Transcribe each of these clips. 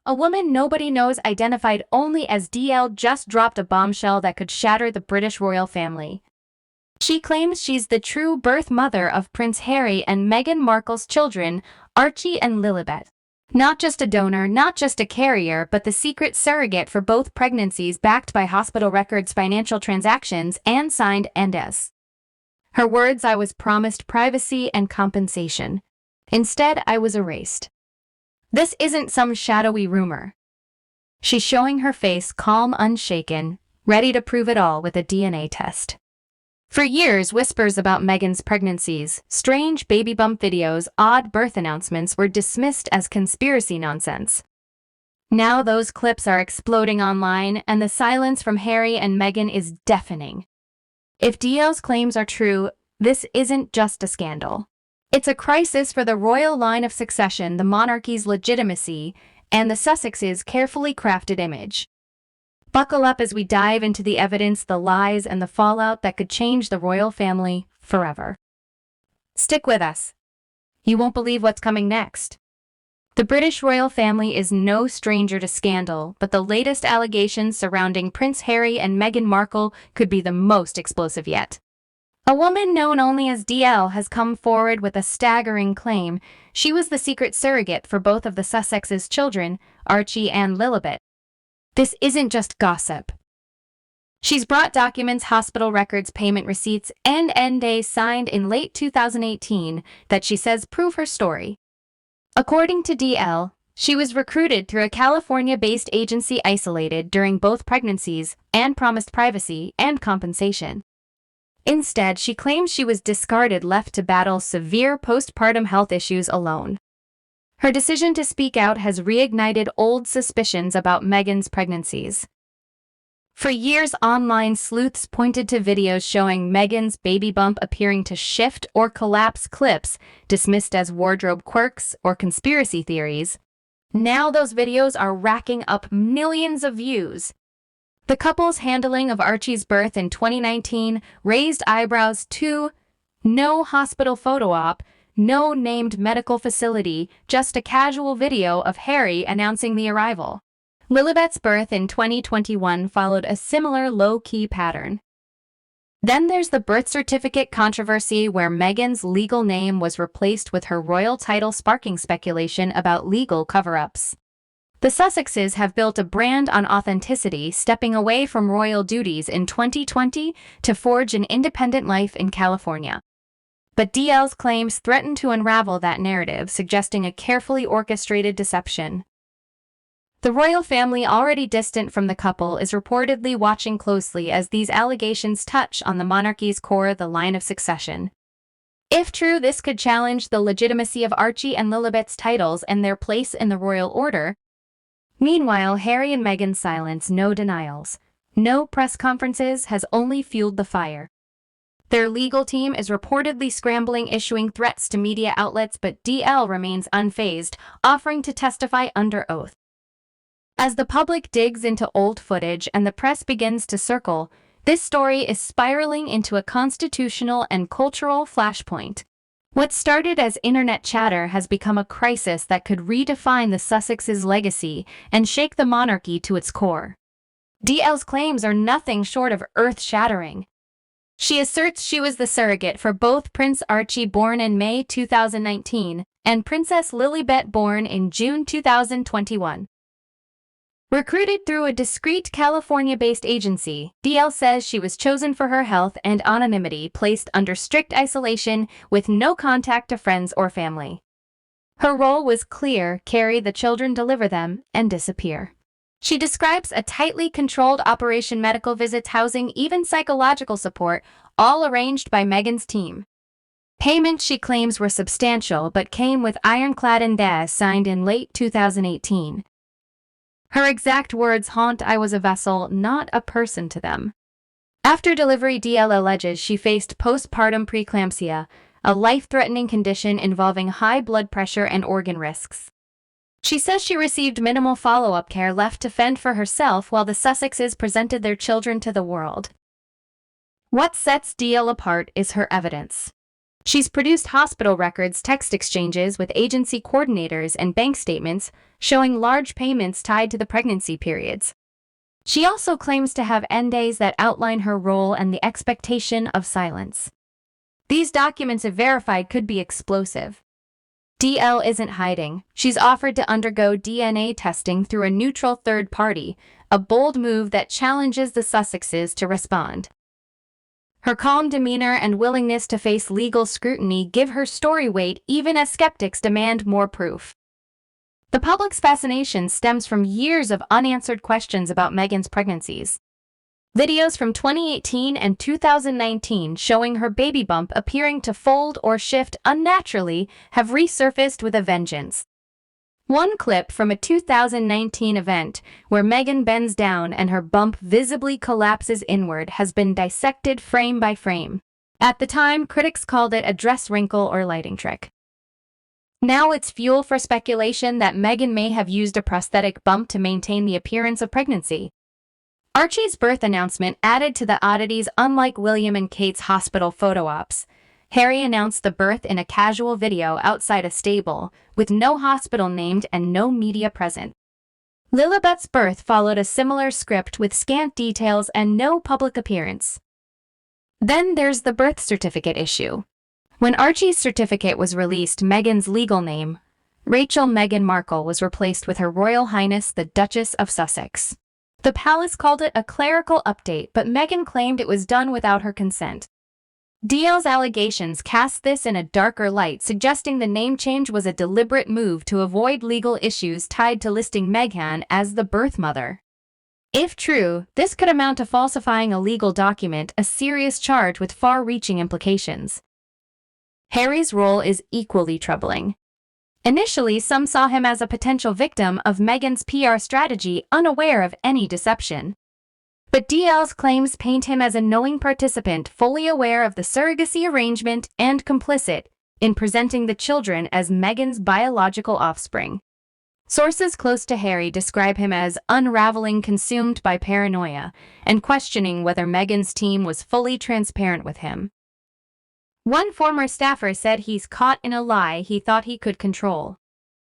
A woman nobody knows, identified only as DL, just dropped a bombshell that could shatter the British royal family. She claims she's the true birth mother of Prince Harry and Meghan Markle's children, Archie and Lilibet. Not just a donor, not just a carrier, but the secret surrogate for both pregnancies, backed by hospital records, financial transactions, and signed NDAs. Her words: "I was promised privacy and compensation. Instead, I was erased." This isn't some shadowy rumor. She's showing her face, calm, unshaken, ready to prove it all with a DNA test. For years, whispers about Meghan's pregnancies, strange baby bump videos, odd birth announcements were dismissed as conspiracy nonsense. Now those clips are exploding online, and the silence from Harry and Meghan is deafening. If DL's claims are true, this isn't just a scandal. It's a crisis for the royal line of succession, the monarchy's legitimacy, and the Sussexes' carefully crafted image. Buckle up as we dive into the evidence, the lies, and the fallout that could change the royal family forever. Stick with us. You won't believe what's coming next. The British royal family is no stranger to scandal, but the latest allegations surrounding Prince Harry and Meghan Markle could be the most explosive yet. A woman known only as DL has come forward with a staggering claim. She was the secret surrogate for both of the Sussexes' children, Archie and Lilibet. This isn't just gossip. She's brought documents, hospital records, payment receipts, and NDAs signed in late 2018 that she says prove her story. According to DL, she was recruited through a California-based agency, isolated during both pregnancies, and promised privacy and compensation. Instead, she claims she was discarded, left to battle severe postpartum health issues alone. Her decision to speak out has reignited old suspicions about Meghan's pregnancies. For years, online sleuths pointed to videos showing Meghan's baby bump appearing to shift or collapse, clips dismissed as wardrobe quirks or conspiracy theories. Now those videos are racking up millions of views. The couple's handling of Archie's birth in 2019 raised eyebrows too. No hospital photo op, no named medical facility, just a casual video of Harry announcing the arrival. Lilibet's birth in 2021 followed a similar low-key pattern. Then there's the birth certificate controversy, where Meghan's legal name was replaced with her royal title, sparking speculation about legal cover-ups. The Sussexes have built a brand on authenticity, stepping away from royal duties in 2020 to forge an independent life in California. But DL's claims threaten to unravel that narrative, suggesting a carefully orchestrated deception. The royal family, already distant from the couple, is reportedly watching closely as these allegations touch on the monarchy's core, the line of succession. If true, this could challenge the legitimacy of Archie and Lilibet's titles and their place in the royal order. Meanwhile, Harry and Meghan's silence, no denials, no press conferences, has only fueled the fire. Their legal team is reportedly scrambling, issuing threats to media outlets, but DL remains unfazed, offering to testify under oath. As the public digs into old footage and the press begins to circle, this story is spiraling into a constitutional and cultural flashpoint. What started as internet chatter has become a crisis that could redefine the Sussexes' legacy and shake the monarchy to its core. DL's claims are nothing short of earth-shattering. She asserts she was the surrogate for both Prince Archie, born in May 2019, and Princess Lilibet, born in June 2021. Recruited through a discreet California-based agency, DL says she was chosen for her health and anonymity, placed under strict isolation with no contact to friends or family. Her role was clear: carry the children, deliver them, and disappear. She describes a tightly controlled operation, medical visits, housing, even psychological support, all arranged by Meghan's team. Payments, she claims, were substantial but came with ironclad NDAs signed in late 2018. Her exact words haunt: "I was a vessel, not a person to them." After delivery, DL alleges she faced postpartum preeclampsia, a life-threatening condition involving high blood pressure and organ risks. She says she received minimal follow-up care, left to fend for herself while the Sussexes presented their children to the world. What sets DL apart is her evidence. She's produced hospital records, text exchanges with agency coordinators, and bank statements showing large payments tied to the pregnancy periods. She also claims to have NDAs that outline her role and the expectation of silence. These documents, if verified, could be explosive. DL isn't hiding. She's offered to undergo DNA testing through a neutral third party, a bold move that challenges the Sussexes to respond. Her calm demeanor and willingness to face legal scrutiny give her story weight even as skeptics demand more proof. The public's fascination stems from years of unanswered questions about Meghan's pregnancies. Videos from 2018 and 2019 showing her baby bump appearing to fold or shift unnaturally have resurfaced with a vengeance. One clip from a 2019 event where Meghan bends down and her bump visibly collapses inward has been dissected frame by frame. At the time, critics called it a dress wrinkle or lighting trick. Now it's fuel for speculation that Meghan may have used a prosthetic bump to maintain the appearance of pregnancy. Archie's birth announcement added to the oddities. Unlike William and Kate's hospital photo ops, Harry announced the birth in a casual video outside a stable, with no hospital named and no media present. Lilibet's birth followed a similar script with scant details and no public appearance. Then there's the birth certificate issue. When Archie's certificate was released, Meghan's legal name, Rachel Meghan Markle, was replaced with Her Royal Highness the Duchess of Sussex. The palace called it a clerical update, but Meghan claimed it was done without her consent. DL's allegations cast this in a darker light, suggesting the name change was a deliberate move to avoid legal issues tied to listing Meghan as the birth mother. If true, this could amount to falsifying a legal document, a serious charge with far-reaching implications. Harry's role is equally troubling. Initially, some saw him as a potential victim of Meghan's PR strategy, unaware of any deception. But DL's claims paint him as a knowing participant, fully aware of the surrogacy arrangement and complicit in presenting the children as Meghan's biological offspring. Sources close to Harry describe him as unraveling, consumed by paranoia, and questioning whether Meghan's team was fully transparent with him. One former staffer said he's caught in a lie he thought he could control.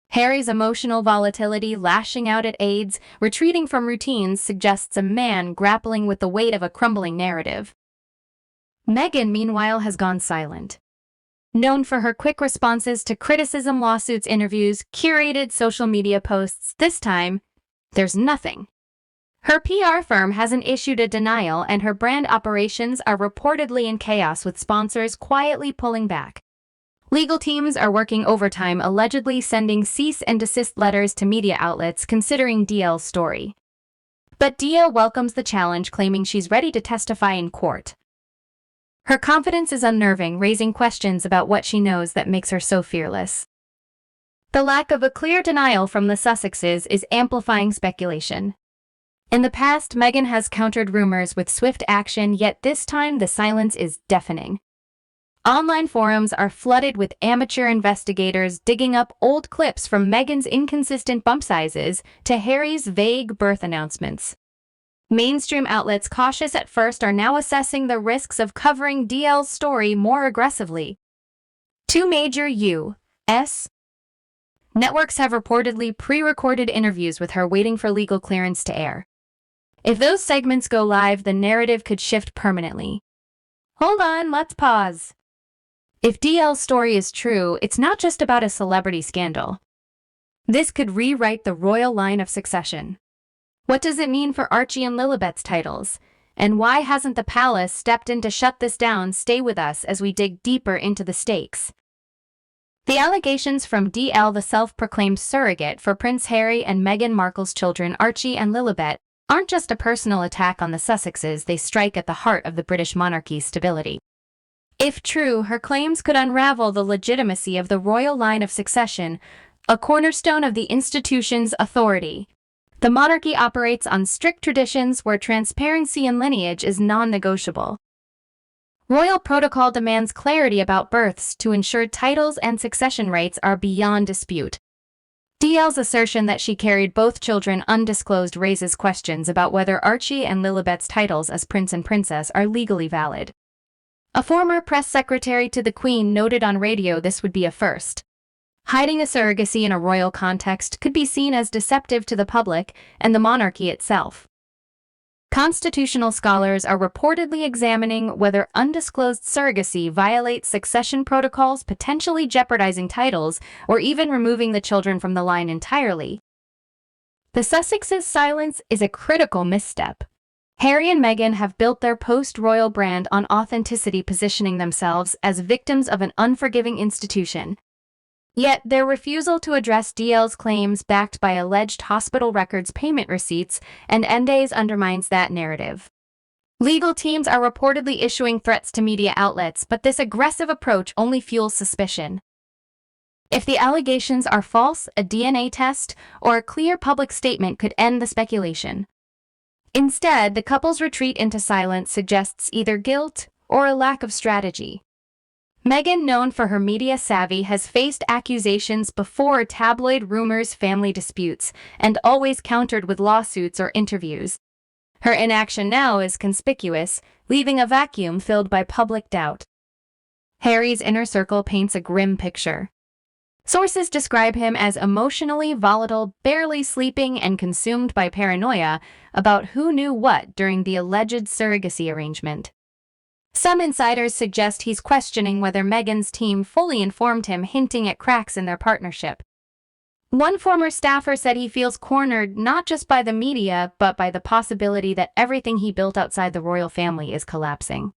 Harry's emotional volatility, lashing out at aides, retreating from routines, suggests a man grappling with the weight of a crumbling narrative. Meghan, meanwhile, has gone silent. Known for her quick responses to criticism, lawsuits, interviews, curated social media posts, this time, there's nothing. Her PR firm hasn't issued a denial, and her brand operations are reportedly in chaos, with sponsors quietly pulling back. Legal teams are working overtime, allegedly sending cease and desist letters to media outlets considering DL's story. But DL welcomes the challenge, claiming she's ready to testify in court. Her confidence is unnerving, raising questions about what she knows that makes her so fearless. The lack of a clear denial from the Sussexes is amplifying speculation. In the past, Meghan has countered rumors with swift action, yet this time the silence is deafening. Online forums are flooded with amateur investigators digging up old clips from Meghan's inconsistent bump sizes to Harry's vague birth announcements. Mainstream outlets, cautious at first, are now assessing the risks of covering DL's story more aggressively. Two major U.S. networks have reportedly pre-recorded interviews with her, waiting for legal clearance to air. If those segments go live, the narrative could shift permanently. Hold on, let's pause. If DL's story is true, it's not just about a celebrity scandal. This could rewrite the royal line of succession. What does it mean for Archie and Lilibet's titles? And why hasn't the palace stepped in to shut this down? Stay with us as we dig deeper into the stakes. The allegations from DL, the self-proclaimed surrogate for Prince Harry and Meghan Markle's children Archie and Lilibet, aren't just a personal attack on the Sussexes, they strike at the heart of the British monarchy's stability. If true, her claims could unravel the legitimacy of the royal line of succession, a cornerstone of the institution's authority. The monarchy operates on strict traditions where transparency in lineage is non-negotiable. Royal protocol demands clarity about births to ensure titles and succession rights are beyond dispute. DL's assertion that she carried both children undisclosed raises questions about whether Archie and Lilibet's titles as prince and princess are legally valid. A former press secretary to the Queen noted on radio this would be a first. Hiding a surrogacy in a royal context could be seen as deceptive to the public and the monarchy itself. Constitutional scholars are reportedly examining whether undisclosed surrogacy violates succession protocols, potentially jeopardizing titles or even removing the children from the line entirely. The Sussexes' silence is a critical misstep. Harry and Meghan have built their post-royal brand on authenticity, positioning themselves as victims of an unforgiving institution. Yet their refusal to address DL's claims, backed by alleged hospital records, payment receipts, and NDAs, undermines that narrative. Legal teams are reportedly issuing threats to media outlets, but this aggressive approach only fuels suspicion. If the allegations are false, a DNA test or a clear public statement could end the speculation. Instead, the couple's retreat into silence suggests either guilt or a lack of strategy. Meghan, known for her media savvy, has faced accusations before, tabloid rumors, family disputes, and always countered with lawsuits or interviews. Her inaction now is conspicuous, leaving a vacuum filled by public doubt. Harry's inner circle paints a grim picture. Sources describe him as emotionally volatile, barely sleeping, and consumed by paranoia about who knew what during the alleged surrogacy arrangement. Some insiders suggest he's questioning whether Meghan's team fully informed him, hinting at cracks in their partnership. One former staffer said he feels cornered not just by the media, but by the possibility that everything he built outside the royal family is collapsing.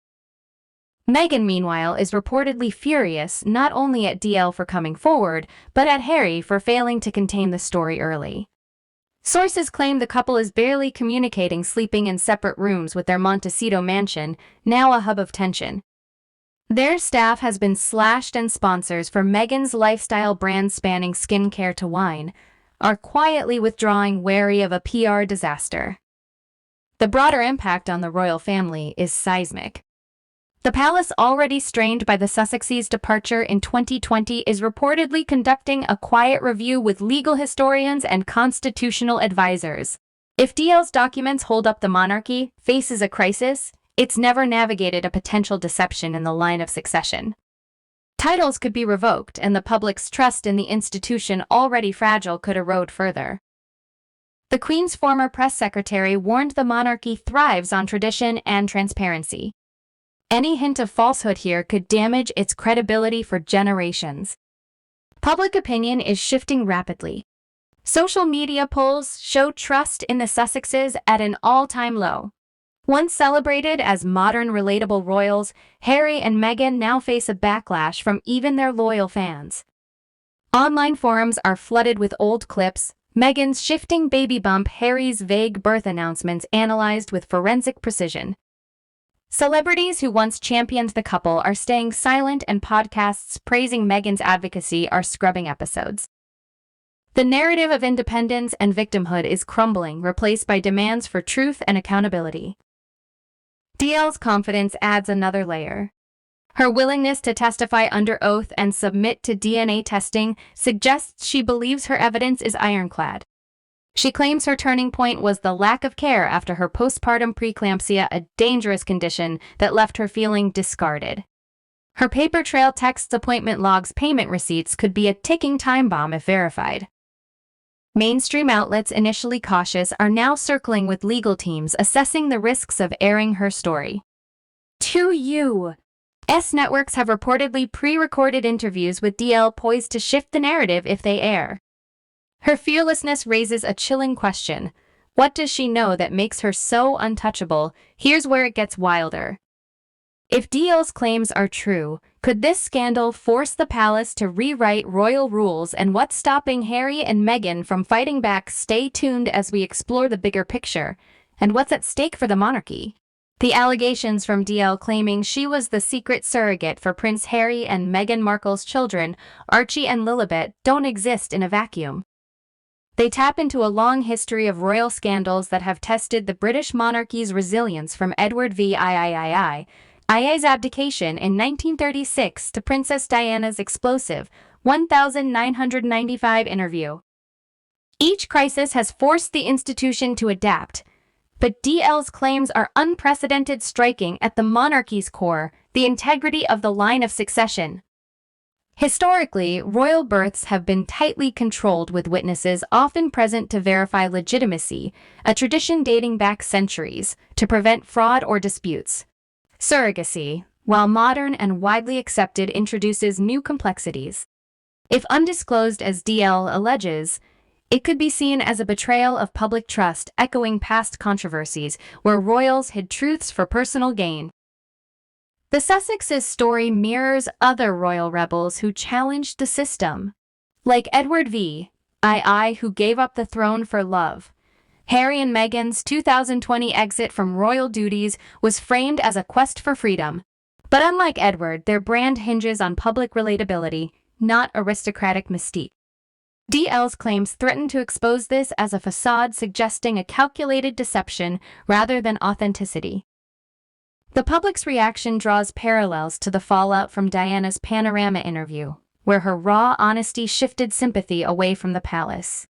Meghan, meanwhile, is reportedly furious not only at DL for coming forward, but at Harry for failing to contain the story early. Sources claim the couple is barely communicating, sleeping in separate rooms with their Montecito mansion, now a hub of tension. Their staff has been slashed, and sponsors for Meghan's lifestyle brand, spanning skincare to wine, are quietly withdrawing, wary of a PR disaster. The broader impact on the royal family is seismic. The palace, already strained by the Sussexes' departure in 2020, is reportedly conducting a quiet review with legal historians and constitutional advisors. If DL's documents hold up, the monarchy faces a crisis. It's never navigated a potential deception in the line of succession. Titles could be revoked, and the public's trust in the institution, already fragile, could erode further. The Queen's former press secretary warned the monarchy thrives on tradition and transparency. Any hint of falsehood here could damage its credibility for generations. Public opinion is shifting rapidly. Social media polls show trust in the Sussexes at an all-time low. Once celebrated as modern, relatable royals, Harry and Meghan now face a backlash from even their loyal fans. Online forums are flooded with old clips, Meghan's shifting baby bump, Harry's vague birth announcements analyzed with forensic precision. Celebrities who once championed the couple are staying silent, and podcasts praising Meghan's advocacy are scrubbing episodes. The narrative of independence and victimhood is crumbling, replaced by demands for truth and accountability. DL's confidence adds another layer. Her willingness to testify under oath and submit to DNA testing suggests she believes her evidence is ironclad. She claims her turning point was the lack of care after her postpartum preeclampsia, a dangerous condition that left her feeling discarded. Her paper trail, texts, appointment logs, payment receipts could be a ticking time bomb if verified. Mainstream outlets, initially cautious, are now circling with legal teams, assessing the risks of airing her story. 2 U.S. networks have reportedly pre-recorded interviews with DL, poised to shift the narrative if they air. Her fearlessness raises a chilling question. What does she know that makes her so untouchable? Here's where it gets wilder. If DL's claims are true, could this scandal force the palace to rewrite royal rules, and what's stopping Harry and Meghan from fighting back? Stay tuned as we explore the bigger picture and what's at stake for the monarchy. The allegations from DL claiming she was the secret surrogate for Prince Harry and Meghan Markle's children, Archie and Lilibet, don't exist in a vacuum. They tap into a long history of royal scandals that have tested the British monarchy's resilience, from Edward VI's abdication in 1936 to Princess Diana's explosive 1995 interview. Each crisis has forced the institution to adapt, but DL's claims are unprecedented, striking at the monarchy's core, The integrity of the line of succession. Historically, royal births have been tightly controlled with witnesses often present to verify legitimacy, a tradition dating back centuries, to prevent fraud or disputes. Surrogacy, while modern and widely accepted, introduces new complexities. If undisclosed, as DL alleges, it could be seen as a betrayal of public trust, echoing past controversies where royals hid truths for personal gain. The Sussexes' story mirrors other royal rebels who challenged the system, like Edward VI, who gave up the throne for love. Harry and Meghan's 2020 exit from royal duties was framed as a quest for freedom. But unlike Edward, their brand hinges on public relatability, not aristocratic mystique. DL's claims threaten to expose this as a facade, suggesting a calculated deception rather than authenticity. The public's reaction draws parallels to the fallout from Diana's Panorama interview, where her raw honesty shifted sympathy away from the palace.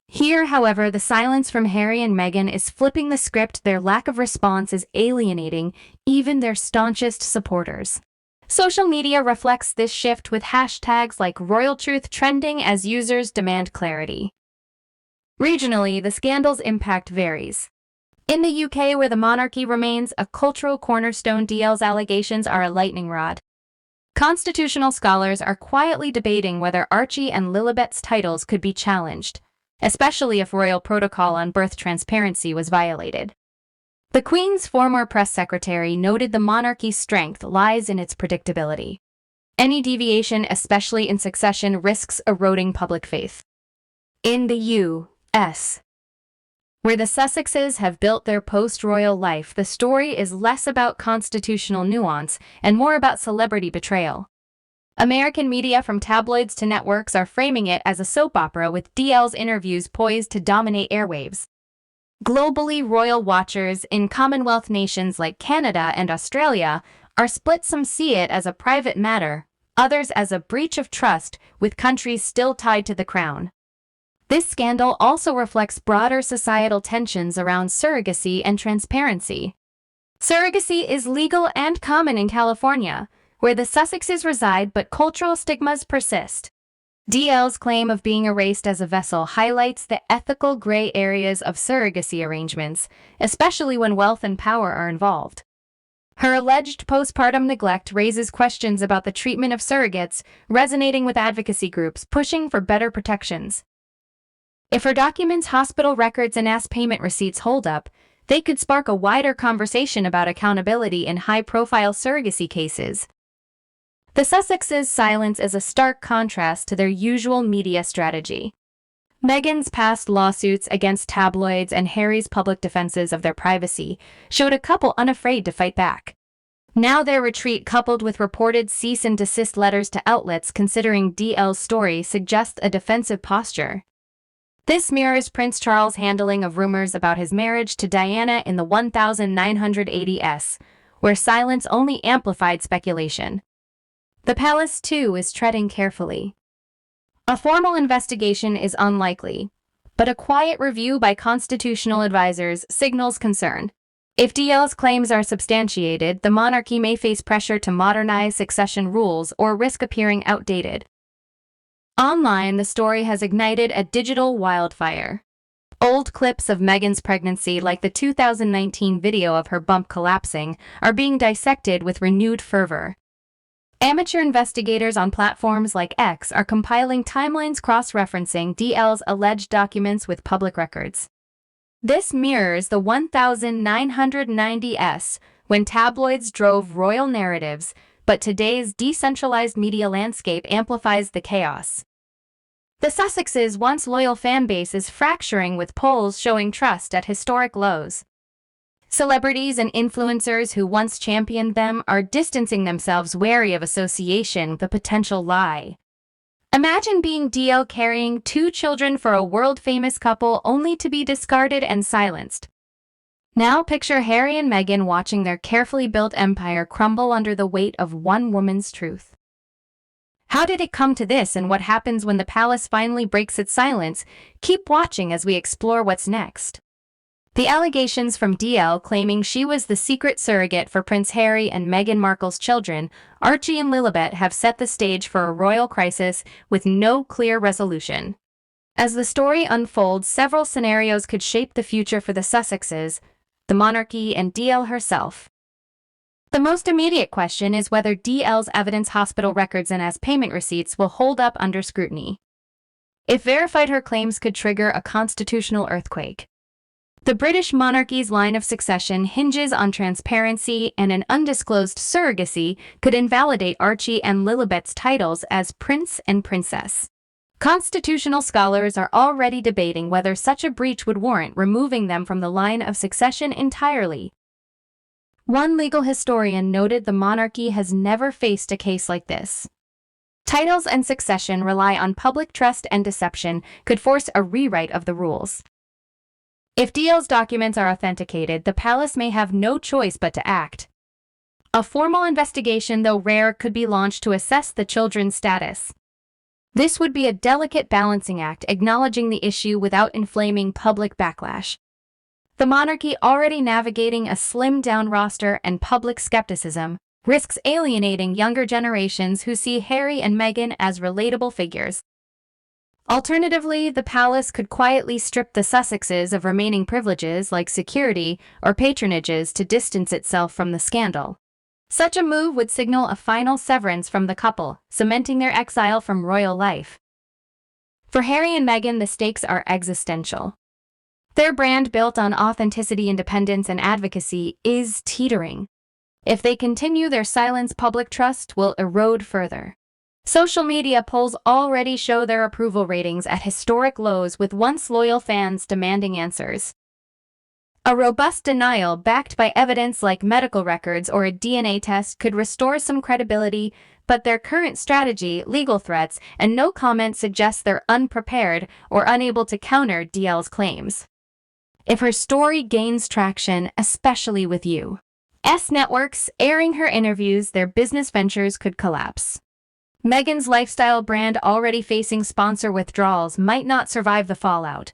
Here, however, the silence from Harry and Meghan is flipping the script. Their lack of response is alienating even their staunchest supporters. Social media reflects this shift with hashtags like #RoyalTruth trending as users demand clarity. Regionally, the scandal's impact varies. In the UK, where the monarchy remains a cultural cornerstone, DL's allegations are a lightning rod. Constitutional scholars are quietly debating whether Archie and Lilibet's titles could be challenged, especially if royal protocol on birth transparency was violated. The Queen's former press secretary noted the monarchy's strength lies in its predictability. Any deviation, especially in succession, risks eroding public faith. In the U.S., where the Sussexes have built their post-royal life, the story is less about constitutional nuance and more about celebrity betrayal. American media, from tabloids to networks, are framing it as a soap opera, with DL's interviews poised to dominate airwaves. Globally, royal watchers in Commonwealth nations like Canada and Australia are split. Some see it as a private matter, others as a breach of trust, with countries still tied to the crown. This scandal also reflects broader societal tensions around surrogacy and transparency. Surrogacy is legal and common in California, where the Sussexes reside, but cultural stigmas persist. DL's claim of being erased as a vessel highlights the ethical gray areas of surrogacy arrangements, especially when wealth and power are involved. Her alleged postpartum neglect raises questions about the treatment of surrogates, resonating with advocacy groups pushing for better protections. If her documents, hospital records, and payment receipts hold up, they could spark a wider conversation about accountability in high-profile surrogacy cases. The Sussexes' silence is a stark contrast to their usual media strategy. Meghan's past lawsuits against tabloids and Harry's public defenses of their privacy showed a couple unafraid to fight back. Now their retreat, coupled with reported cease-and-desist letters to outlets considering DL's story, suggests a defensive posture. This mirrors Prince Charles' handling of rumors about his marriage to Diana in the 1980s, where silence only amplified speculation. The palace, too, is treading carefully. A formal investigation is unlikely, but a quiet review by constitutional advisors signals concern. If DL's claims are substantiated, the monarchy may face pressure to modernize succession rules or risk appearing outdated. Online, the story has ignited a digital wildfire. Old clips of Meghan's pregnancy, like the 2019 video of her bump collapsing, are being dissected with renewed fervor. Amateur investigators on platforms like X are compiling timelines cross-referencing DL's alleged documents with public records. This mirrors the 1990s, when tabloids drove royal narratives, but today's decentralized media landscape amplifies the chaos. The Sussexes' once loyal fan base is fracturing, with polls showing trust at historic lows. Celebrities and influencers who once championed them are distancing themselves, wary of association with a potential lie. Imagine being DL, carrying 2 children for a world-famous couple, only to be discarded and silenced. Now picture Harry and Meghan watching their carefully built empire crumble under the weight of one woman's truth. How did it come to this, and what happens when the palace finally breaks its silence? Keep watching as we explore what's next. The allegations from DL claiming she was the secret surrogate for Prince Harry and Meghan Markle's children, Archie and Lilibet, have set the stage for a royal crisis with no clear resolution. As the story unfolds, several scenarios could shape the future for the Sussexes, the monarchy, and DL herself. The most immediate question is whether DL's evidence, hospital records, and as payment receipts will hold up under scrutiny. If verified, her claims could trigger a constitutional earthquake. The British monarchy's line of succession hinges on transparency, and an undisclosed surrogacy could invalidate Archie and Lilibet's titles as prince and princess. Constitutional scholars are already debating whether such a breach would warrant removing them from the line of succession entirely. One legal historian noted the monarchy has never faced a case like this. Titles and succession rely on public trust, and deception could force a rewrite of the rules. If DL's documents are authenticated, the palace may have no choice but to act. A formal investigation, though rare, could be launched to assess the children's status. This would be a delicate balancing act, acknowledging the issue without inflaming public backlash. The monarchy, already navigating a slimmed-down roster and public skepticism, risks alienating younger generations who see Harry and Meghan as relatable figures. Alternatively, the palace could quietly strip the Sussexes of remaining privileges like security or patronages to distance itself from the scandal. Such a move would signal a final severance from the couple, cementing their exile from royal life. For Harry and Meghan, the stakes are existential. Their brand, built on authenticity, independence, and advocacy, is teetering. If they continue their silence, public trust will erode further. Social media polls already show their approval ratings at historic lows, with once loyal fans demanding answers. A robust denial backed by evidence like medical records or a DNA test could restore some credibility, but their current strategy, legal threats, and no comment suggests they're unprepared or unable to counter DL's claims. If her story gains traction, especially with U.S. networks airing her interviews, their business ventures could collapse. Meghan's lifestyle brand, already facing sponsor withdrawals, might not survive the fallout.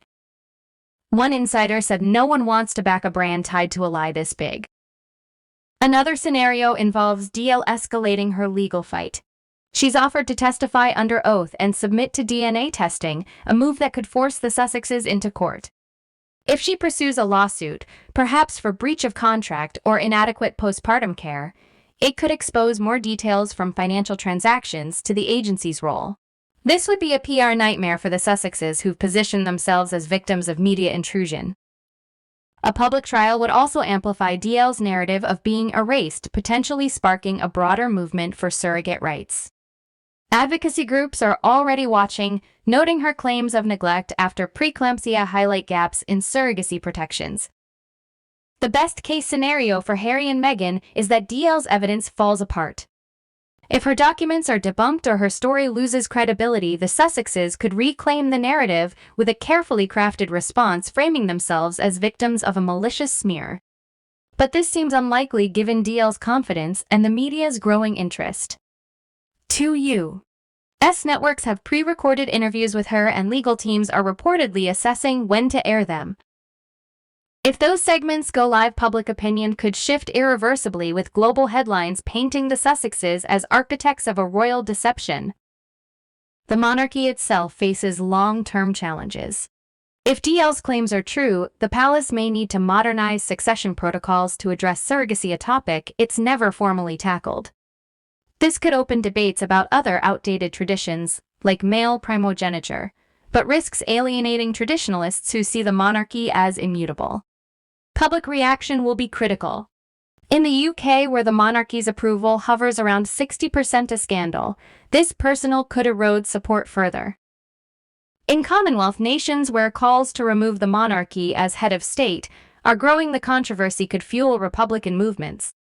One insider said no one wants to back a brand tied to a lie this big. Another scenario involves DL escalating her legal fight. She's offered to testify under oath and submit to DNA testing, a move that could force the Sussexes into court. If she pursues a lawsuit, perhaps for breach of contract or inadequate postpartum care, it could expose more details, from financial transactions to the agency's role. This would be a PR nightmare for the Sussexes, who've positioned themselves as victims of media intrusion. A public trial would also amplify DL's narrative of being erased, potentially sparking a broader movement for surrogate rights. Advocacy groups are already watching, noting her claims of neglect after preeclampsia highlight gaps in surrogacy protections. The best-case scenario for Harry and Meghan is that DL's evidence falls apart. If her documents are debunked or her story loses credibility, the Sussexes could reclaim the narrative with a carefully crafted response, framing themselves as victims of a malicious smear. But this seems unlikely given DL's confidence and the media's growing interest. 2 U.S. networks have pre-recorded interviews with her, and legal teams are reportedly assessing when to air them. If those segments go live, public opinion could shift irreversibly, with global headlines painting the Sussexes as architects of a royal deception. The monarchy itself faces long-term challenges. If DL's claims are true, the palace may need to modernize succession protocols to address surrogacy, a topic it's never formally tackled. This could open debates about other outdated traditions, like male primogeniture, but risks alienating traditionalists who see the monarchy as immutable. Public reaction will be critical. In the UK, where the monarchy's approval hovers around 60%, a scandal, this personal could erode support further. In Commonwealth nations, where calls to remove the monarchy as head of state are growing, the controversy could fuel Republican movements.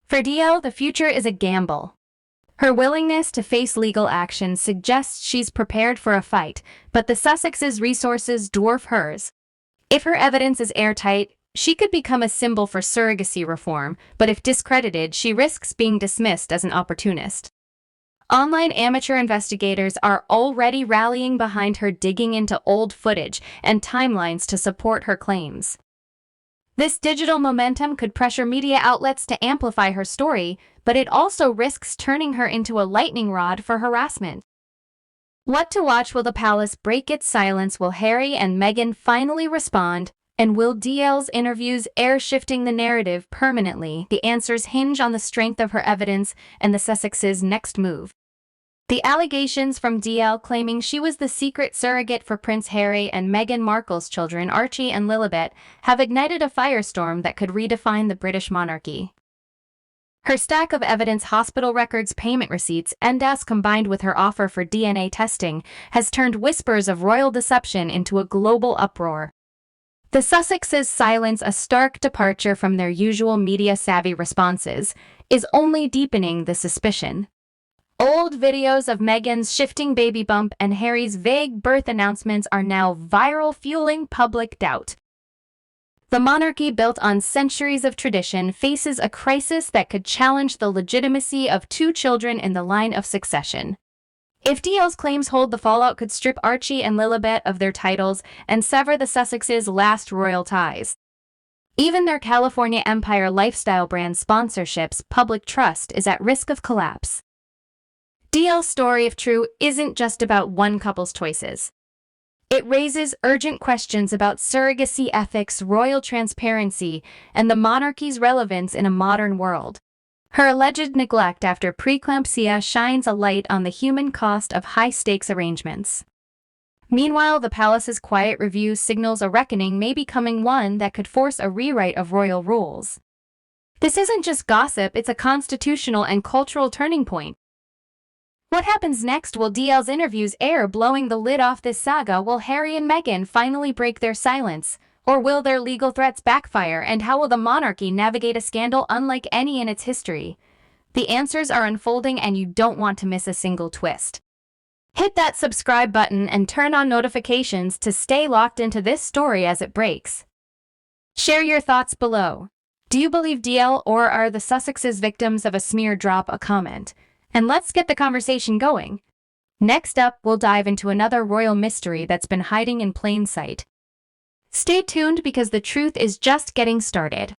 For DL, the future is a gamble. Her willingness to face legal action suggests she's prepared for a fight, but the Sussexes' resources dwarf hers. If her evidence is airtight, she could become a symbol for surrogacy reform, but if discredited, she risks being dismissed as an opportunist. Online amateur investigators are already rallying behind her, digging into old footage and timelines to support her claims. This digital momentum could pressure media outlets to amplify her story, but it also risks turning her into a lightning rod for harassment. What to watch? Will the palace break its silence? Will Harry and Meghan finally respond? And will DL's interviews air, shifting the narrative permanently? The answers hinge on the strength of her evidence and the Sussexes' next move. The allegations from DL claiming she was the secret surrogate for Prince Harry and Meghan Markle's children, Archie and Lilibet, have ignited a firestorm that could redefine the British monarchy. Her stack of evidence, hospital records, payment receipts, and as combined with her offer for DNA testing, has turned whispers of royal deception into a global uproar. The Sussexes' silence, a stark departure from their usual media-savvy responses, is only deepening the suspicion. Old videos of Meghan's shifting baby bump and Harry's vague birth announcements are now viral, fueling public doubt. The monarchy, built on centuries of tradition, faces a crisis that could challenge the legitimacy of two children in the line of succession. If DL's claims hold, the fallout could strip Archie and Lilibet of their titles and sever the Sussexes' last royal ties. Even their California Empire lifestyle brand sponsorships' public trust is at risk of collapse. DL's story, if true, isn't just about one couple's choices. It raises urgent questions about surrogacy ethics, royal transparency, and the monarchy's relevance in a modern world. Her alleged neglect after preeclampsia shines a light on the human cost of high-stakes arrangements. Meanwhile, the palace's quiet review signals a reckoning may be coming, one that could force a rewrite of royal rules. This isn't just gossip, it's a constitutional and cultural turning point. What happens next? Will DL's interviews air, blowing the lid off this saga? Will Harry and Meghan finally break their silence? Or will their legal threats backfire? And how will the monarchy navigate a scandal unlike any in its history? The answers are unfolding, and you don't want to miss a single twist. Hit that subscribe button and turn on notifications to stay locked into this story as it breaks. Share your thoughts below. Do you believe DL, or are the Sussexes victims of a smear? Drop a comment. And let's get the conversation going. Next up, we'll dive into another royal mystery that's been hiding in plain sight. Stay tuned, because the truth is just getting started.